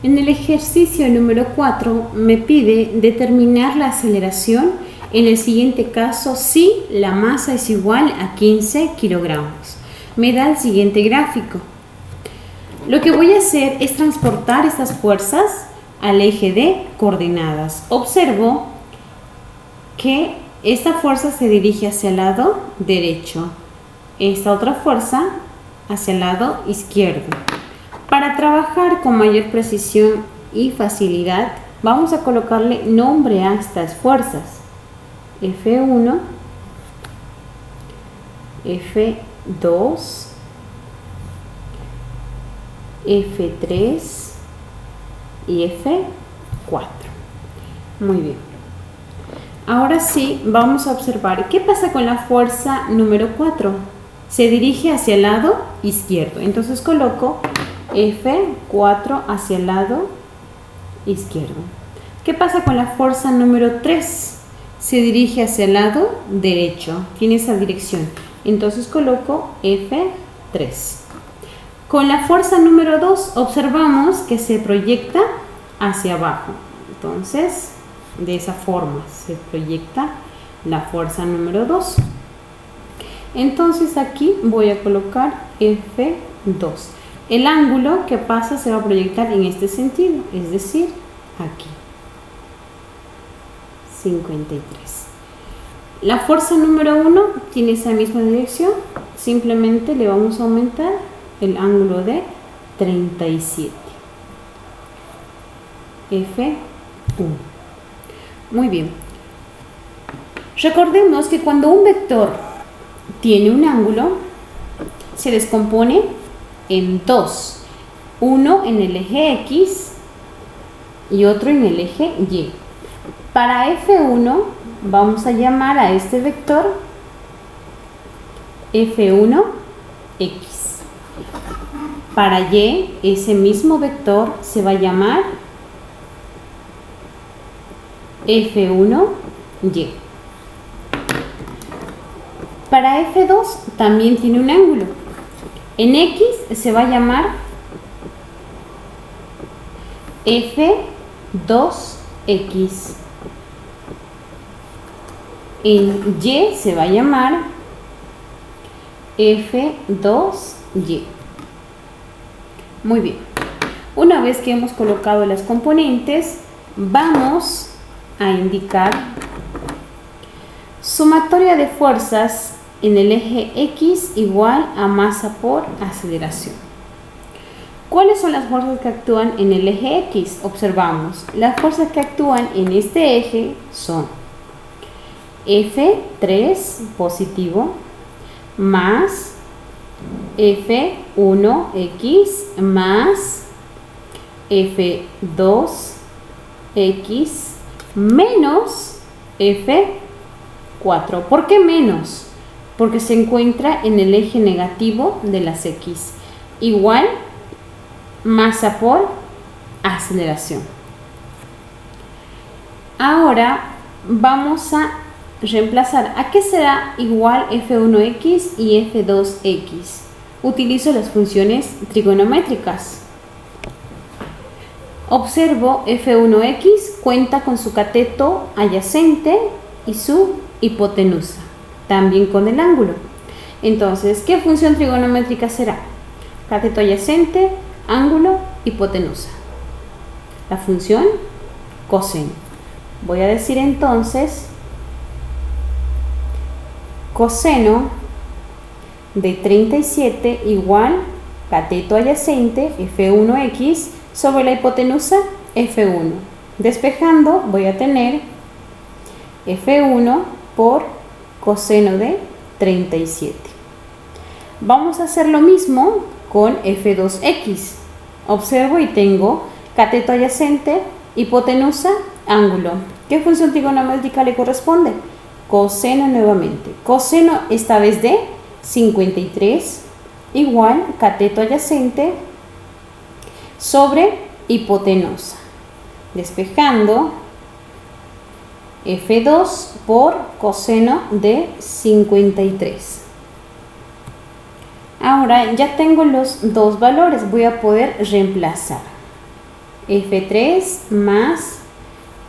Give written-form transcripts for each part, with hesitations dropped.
En el ejercicio número 4 me pide determinar la aceleración en el siguiente caso si la masa es igual a 15 kilogramos. Me da el siguiente gráfico. Lo que voy a hacer es transportar estas fuerzas al eje de coordenadas. Observo que esta fuerza se dirige hacia el lado derecho, esta otra fuerza hacia el lado izquierdo. Para trabajar con mayor precisión y facilidad, vamos a colocarle nombre a estas fuerzas. F1, F2, F3 y F4. Muy bien. Ahora sí, vamos a observar qué pasa con la fuerza número 4. Se dirige hacia el lado izquierdo. Entonces coloco F4 hacia el lado izquierdo. ¿Qué pasa con la fuerza número 3? Se dirige hacia el lado derecho. Tiene esa dirección. Entonces coloco F3. Con la fuerza número 2 observamos que se proyecta hacia abajo. Entonces, de esa forma se proyecta la fuerza número 2. Entonces aquí voy a colocar F2. El ángulo que pasa se va a proyectar en este sentido, es decir, aquí. 53. La fuerza número 1 tiene esa misma dirección. Simplemente le vamos a aumentar el ángulo de 37. F1. Muy bien. Recordemos que cuando un vector tiene un ángulo, se descompone en dos. Uno en el eje X y otro en el eje Y. Para F1 vamos a llamar a este vector F1X. Para Y, ese mismo vector se va a llamar F1Y. Para F2 también tiene un ángulo. En X se va a llamar F2X. En Y se va a llamar F2Y. Muy bien. Una vez que hemos colocado las componentes, vamos a indicar sumatoria de fuerzas en el eje X igual a masa por aceleración. ¿Cuáles son las fuerzas que actúan en el eje X? Observamos, las fuerzas que actúan en este eje son F3 positivo más F1X más F2X menos F4. ¿Por qué menos? Porque se encuentra en el eje negativo de las X. Igual masa por aceleración. Ahora vamos a reemplazar. ¿A qué será igual F1X y F2X? Utilizo las funciones trigonométricas. Observo F1X cuenta con su cateto adyacente y su hipotenusa, también con el ángulo. Entonces, ¿qué función trigonométrica será? Cateto adyacente, ángulo, hipotenusa. La función coseno. Voy a decir entonces coseno de 37 igual cateto adyacente F1X sobre la hipotenusa F1. Despejando voy a tener F1 por coseno de 37. Vamos a hacer lo mismo con F2X. Observo y tengo cateto adyacente, hipotenusa, ángulo. ¿Qué función trigonométrica le corresponde? Coseno nuevamente. Coseno esta vez de 53 igual cateto adyacente sobre hipotenusa. Despejando F2 por coseno de 53. Ahora ya tengo los dos valores, voy a poder reemplazar. F3 más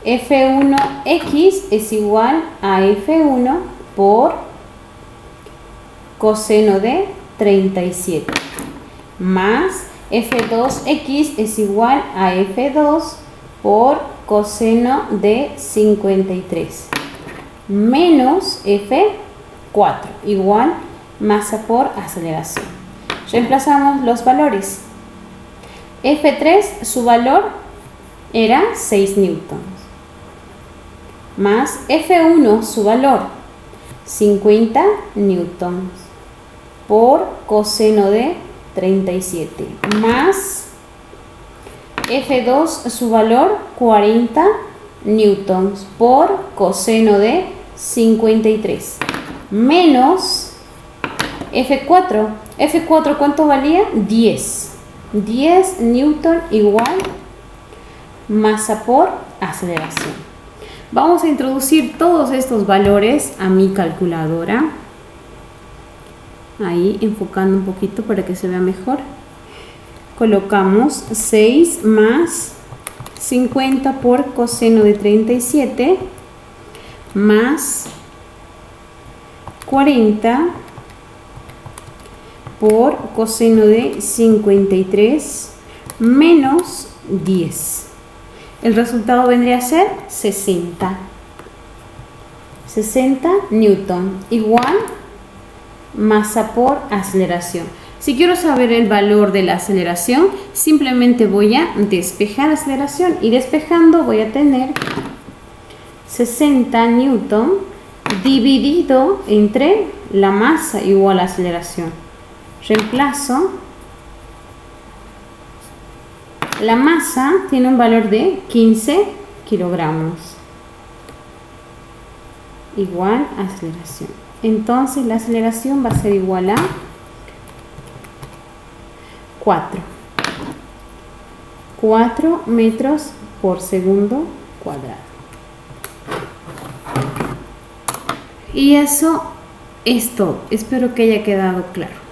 F1x es igual a F1 por coseno de 37 más F2x es igual a F2 por coseno de 53 menos F4 igual masa por aceleración. Reemplazamos los valores. F3, su valor era 6 newtons. Más F1, su valor 50 newtons por coseno de 37. Más F2, su valor 40 newtons por coseno de 53. Menos F4. F4, ¿cuánto valía? 10. 10 newton igual masa por aceleración. Vamos a introducir todos estos valores a mi calculadora. Ahí, enfocando un poquito para que se vea mejor. Colocamos 6 más 50 por coseno de 37 más 40 por coseno de 53 menos 10. El resultado vendría a ser 60. 60 newton igual masa por aceleración. Si quiero saber el valor de la aceleración, simplemente voy a despejar aceleración y despejando voy a tener 60 newton dividido entre la masa igual a aceleración. Reemplazo. La masa tiene un valor de 15 kilogramos igual a aceleración. Entonces la aceleración va a ser igual a 4 metros por segundo cuadrado. Y eso es todo. Espero que haya quedado claro.